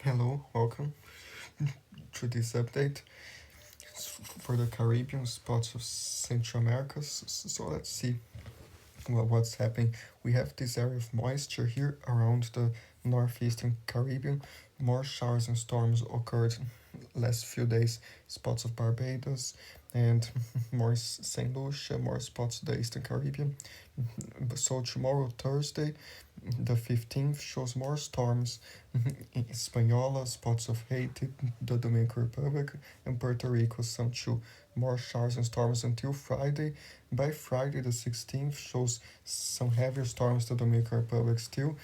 Hello, welcome to this update for the Caribbean spots of Central America. So let's see what's happening. We have this area of moisture here around the northeastern Caribbean. More showers and storms occurred last few days. Spots of Barbados and more St. Lucia, more spots of the Eastern Caribbean. So tomorrow, Thursday, the 15th, shows more storms in Hispaniola, spots of Haiti, the Dominican Republic, and Puerto Rico. Some too. More showers and storms until Friday. By Friday, the 16th, shows some heavier storms to the Dominican Republic still,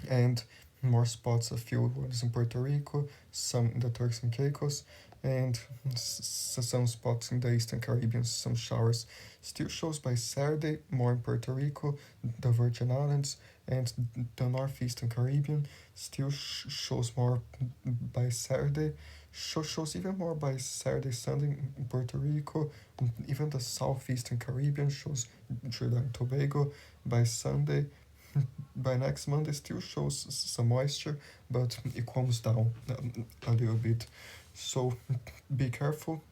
and more spots of few ones in Puerto Rico, some in the Turks and Caicos, and some spots in the Eastern Caribbean, some showers. Still shows by Saturday, more in Puerto Rico, the Virgin Islands, and the Northeastern Caribbean. Still shows more by Saturday. Shows even more by Saturday, Sunday in Puerto Rico. Even the Southeastern Caribbean shows Trinidad and Tobago by Sunday. By next Monday still shows some moisture, but it calms down a little bit. So be careful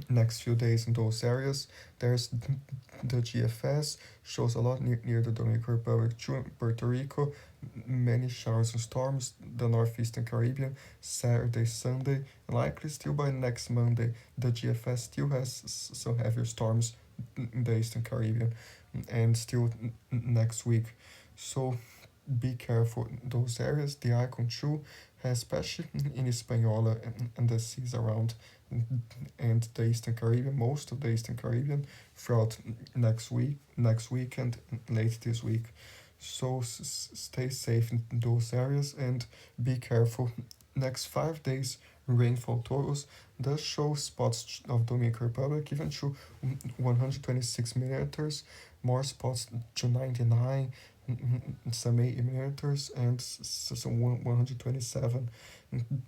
next few days in those areas. There's the GFS, shows a lot near the Dominican Republic, Puerto Rico, many showers and storms, the northeastern Caribbean, Saturday, Sunday, likely still by next Monday. The GFS still has some heavier storms in the eastern Caribbean, and still next week. So be careful in those areas. The icon too, especially in Hispaniola and the seas around and the Eastern Caribbean, most of the Eastern Caribbean, throughout next weekend, late this week. So stay safe in those areas and be careful. Next 5 days, rainfall totals does show spots of Dominican Republic even to 126 millimeters, more spots to 99, some 80 millimeters, and some 127.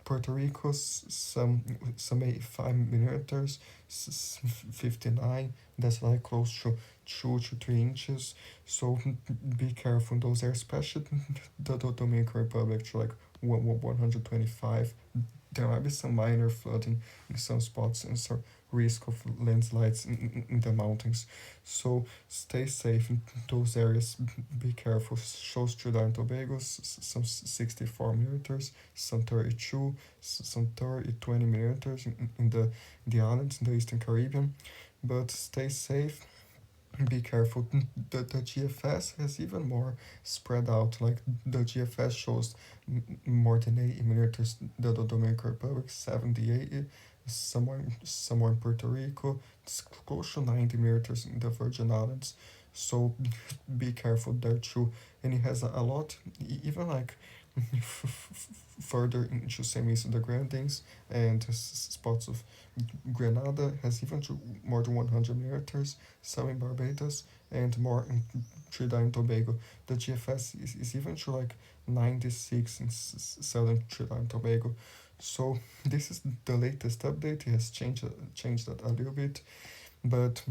Puerto Rico, some 85 millimeters, 59. That's like close to 2 to 3 inches. So be careful in those areas, especially the Dominican Republic to like 125. There might be some minor flooding in some spots and some risk of landslides in the mountains. So stay safe in those areas. Be careful. Shows Trinidad and Tobago, some 64 millimeters, some 32, some 30, 20 millimeters in the islands in the Eastern Caribbean. But stay safe, be careful. The GFS has even more spread out. Like the GFS shows more than 80 millimeters. The Dominican Republic 70, 80. Somewhere in Puerto Rico, it's close to 90 millimeters in the Virgin Islands. So be careful there too. And it has a lot, even like further into semis the Grenadines and spots of Grenada has even to more than 100 millimeters, some in Barbados, and more in Trinidad and Tobago. The GFS is even to like 96 in southern Trinidad and Tobago. So this is the latest update. It has changed that a little bit, but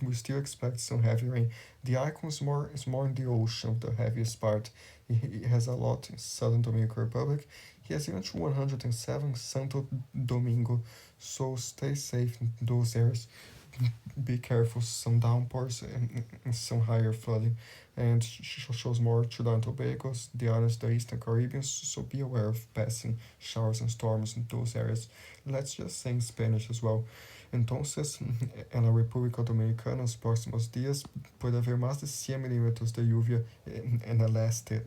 we still expect some heavy rain. The icon is more in the ocean, the heaviest part. It has a lot in southern Dominican Republic. He has even to 107 Santo Domingo. So stay safe in those areas. Be careful, some downpours and some higher flooding. And shows more Trinidad and Tobago, the islands, the Eastern Caribbean, so be aware of passing showers and storms in those areas. Let's just say in Spanish as well. Entonces, en la República Dominicana, los próximos días puede haber más de 100 milímetros de lluvia en el este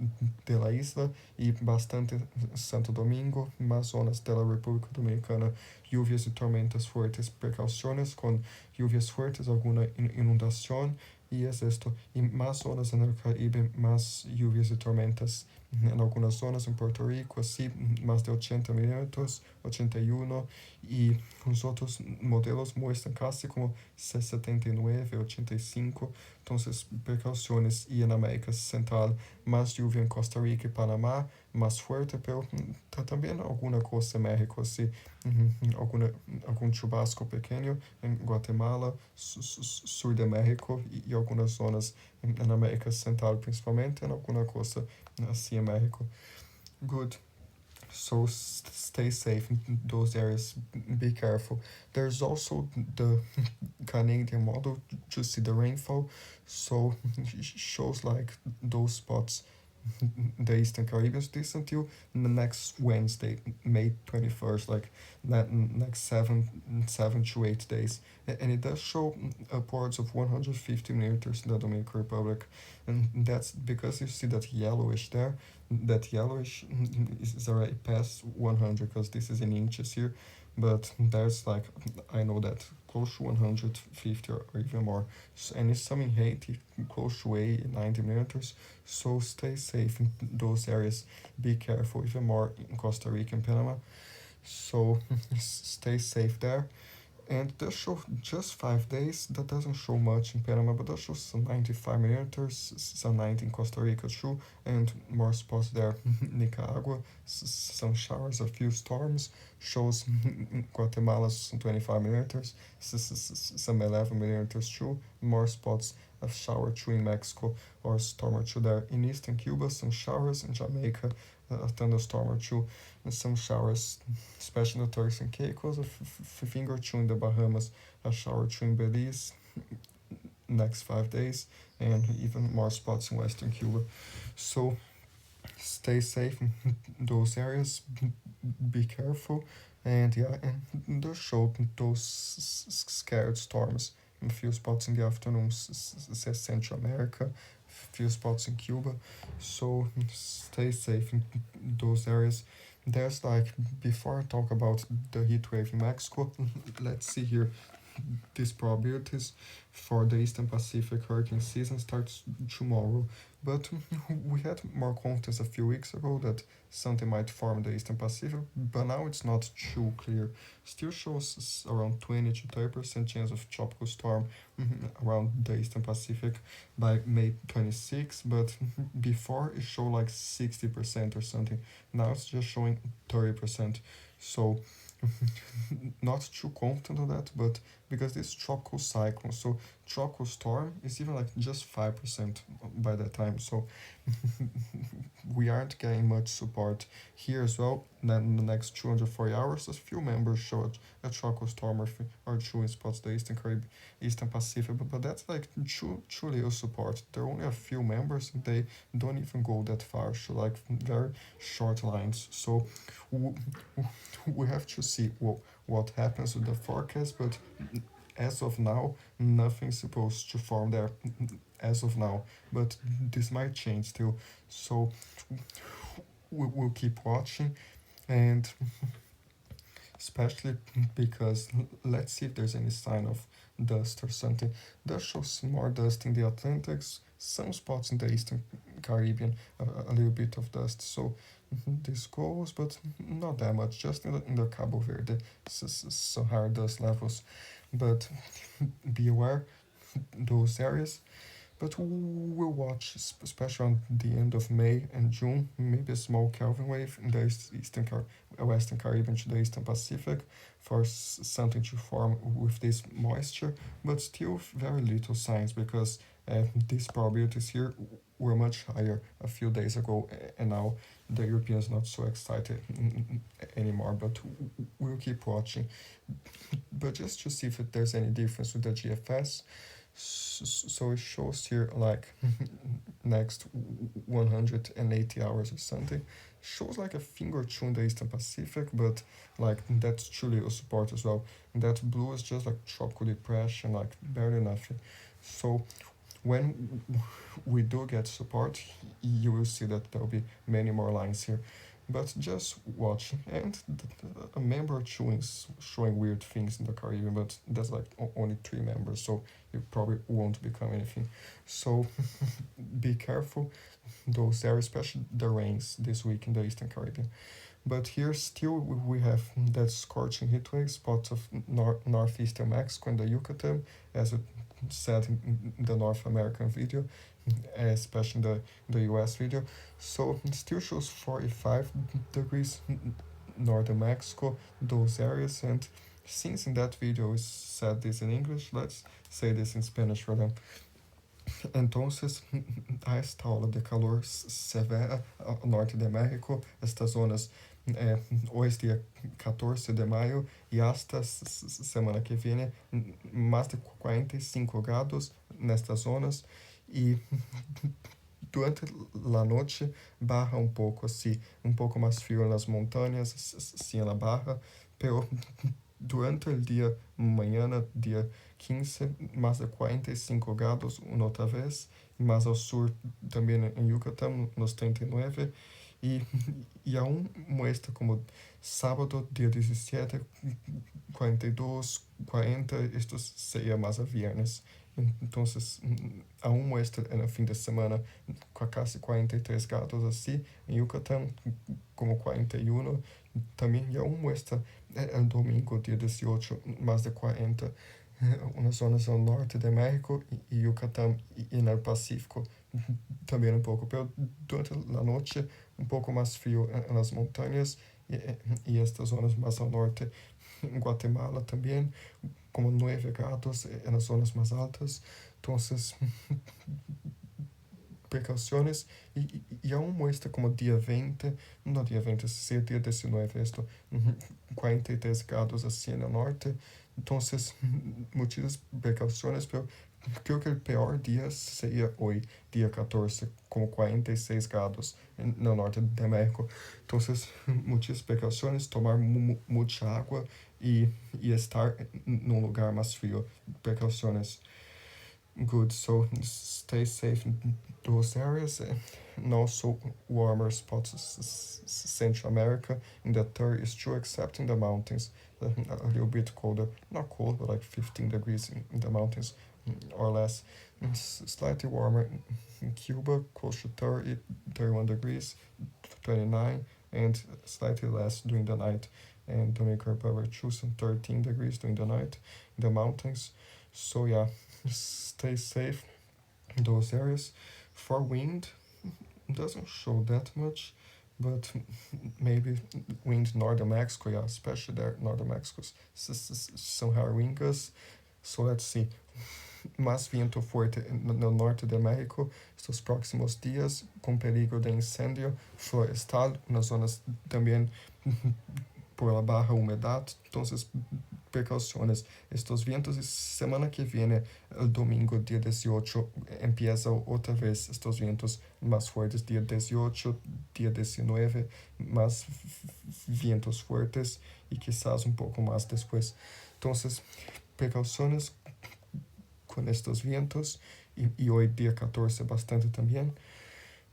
de la isla y bastante en Santo Domingo, más zonas de la República Dominicana, lluvias y tormentas fuertes, precauciones con lluvias fuertes, alguna inundación, y es esto. Y más zonas en el Caribe, más lluvias y tormentas. En algunas zonas en Puerto Rico, sí, más de 80 milímetros, 81, y los otros modelos muestran casi como 79, 85. Entonces, precauciones. Y en América Central, más lluvia en Costa Rica y Panamá, más fuerte, pero también alguna cosa en México, sí, algún chubasco pequeño en Guatemala, sur de México y algunas zonas en América Central, principalmente en alguna cosa así en México. Good. So stay safe in those areas, be careful. There's also the Canadian model to see the rainfall, so shows like those spots the Eastern Caribbean this until the next Wednesday, May 21st, like next 7 to 8 days. And it does show upwards of 150 millimeters in the Dominican Republic. And that's because you see that yellowish there. That yellowish is already past 100 because this is in inches here. But there's like, I know that close to 150 or even more. And it's some in Haiti, close to 80, 90 millimeters. So stay safe in those areas. Be careful, even more in Costa Rica and Panama. So stay safe there. And that show just 5 days. That doesn't show much in Panama, but that shows some 95 millimeters, some 90 in Costa Rica too, and more spots there. Nicaragua, some showers, a few storms. Shows Guatemala some 25 millimeters, some 11 millimeters too. More spots of shower too in Mexico or storm or two there. In eastern Cuba, some showers. In Jamaica, a thunderstorm or two, and some showers, especially in the Turks and Caicos, a finger or two in the Bahamas, a shower or two in Belize next 5 days, and even more spots in western Cuba. So stay safe in those areas, be careful, and yeah, and those showed those scared storms in a few spots in the afternoon, Central America, few spots in Cuba. So stay safe in those areas. There's like, before I talk about the heat wave in Mexico, let's see here. These probabilities for the Eastern Pacific hurricane season starts tomorrow, but we had more confidence a few weeks ago that something might form the Eastern Pacific, but now it's not too clear. Still shows around 20 to 30% chance of tropical storm around the Eastern Pacific by May 26, but before it showed like 60% or something. Now it's just showing 30%. So not too confident on that, but because this tropical cyclone, so tropical storm is even like just 5% by that time. So we aren't getting much support here as well. Then in the next 240 hours, a few members show a tropical storm or two in spots the Eastern Caribbean, Eastern Pacific, but that's like too little support. There are only a few members, and they don't even go that far. So like very short lines. So we have to see what happens with the forecast, but as of now, nothing's supposed to form there as of now, but this might change still. So we'll keep watching, and especially because let's see if there's any sign of dust or something. That shows more dust in the Atlantics, some spots in the Eastern Caribbean, a little bit of dust. So this goes, but not that much, just in the Cabo Verde, Sahara dust levels. But be aware those areas. But we'll watch, especially on the end of May and June, maybe a small Kelvin wave in the Western Caribbean to the Eastern Pacific for something to form with this moisture, but still very little signs because these probabilities here were much higher a few days ago, and now the Europeans not so excited anymore. But we'll keep watching. But just to see if there's any difference with the GFS. So it shows here like next 180 hours or something. Shows like a finger or two in the Eastern Pacific, but like that's truly a support as well. And that blue is just like tropical depression, like barely nothing. So when we do get support, you will see that there will be many more lines here. But just watch, and a member or two is showing weird things in the Caribbean, but there's like only 3 members, so you probably won't become anything. So be careful those areas, especially the rains this week in the Eastern Caribbean. But here still we have that scorching heat wave spots of northeastern Mexico and the Yucatan, as it said in the North American video, especially the US video. So it still shows 45 degrees northern Mexico, those areas. And since in that video we said this in English, let's say this in Spanish for them. Entonces, a esta ola de calor severa ao norte de México, estas zonas hoje dia 14 de maio e hasta semana que vem, mais de 45 graus nestas zonas e durante a noite barra um pouco assim, um pouco mais frio nas montanhas, sim na barra, pero durante o dia, mañana, dia 15, mais de 45 graus uma outra vez, e mais ao sul também em Yucatán, nos 39, e, e aún muestra como sábado, dia 17, 42, 40, esto seria mais a viernes. Então, aún muestra no fim de semana quase 43 graus assim, em Yucatán como 41, também e aún muestra el domingo, dia 18, mais de 40, umas zonas ao norte de México e Yucatán e no Pacífico também um pouco, pero durante a noite um pouco mais frio nas montanhas e estas zonas mais ao norte, em Guatemala também, como 9 graus nas zonas mais altas, então precauciones y aún muestra como día 20, no día 20, sí, día 19 esto, 43 grados así en el norte, entonces muchas precauciones, pero creo que el peor día sería hoy, día 14, como 46 grados en el norte de México. Entonces, muchas precauciones, tomar mucha agua y estar en un lugar más frío. Precauciones. Good, so stay safe in those areas and also warmer spots, Central America. In the third is true, except in the mountains, a little bit colder, not cold, but like 15 degrees in the mountains or less. It's slightly warmer in Cuba, close to 30, 31 degrees, 29, and slightly less during the night. And Dominican Republic, too, some 13 degrees during the night in the mountains. So yeah, stay safe in those areas. For wind, doesn't show that much, but maybe wind northern Mexico, yeah, especially there, northern Mexico, são rainhas. So let's see. Más viento fuerte no norte de México estos próximos días, con peligro de incendio florestal, unas zonas también por la baja humedad. Entonces, precauciones. Estos vientos, y semana que viene, el domingo, día 18, empieza otra vez estos vientos más fuertes. Día 18, día 19, más vientos fuertes y quizás un poco más después. Entonces, precauciones con estos vientos y hoy día 14 bastante también.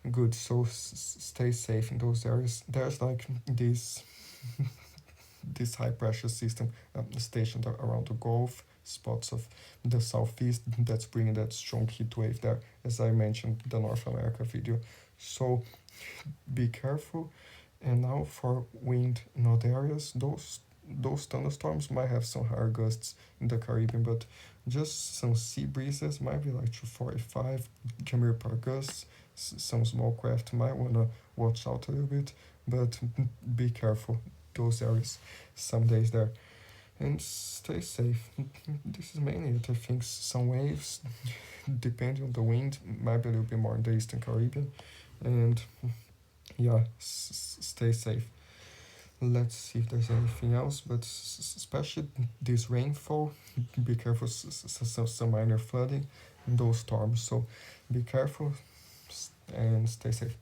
Good, so stay safe in those areas. There's like this high pressure system stationed around the Gulf, spots of the southeast that's bringing that strong heat wave there, as I mentioned the North America video. So be careful. And now for wind in other areas, those thunderstorms might have some higher gusts in the Caribbean, but just some sea breezes might be like to 45 km per gusts. Some small craft might want to watch out a little bit, but be careful those areas some days there, and stay safe. This is mainly it. I think some waves, depending on the wind, might be a little bit more in the Eastern Caribbean, and yeah, stay safe. Let's see if there's anything else, but especially this rainfall, be careful, some minor flooding in those storms, so be careful and stay safe.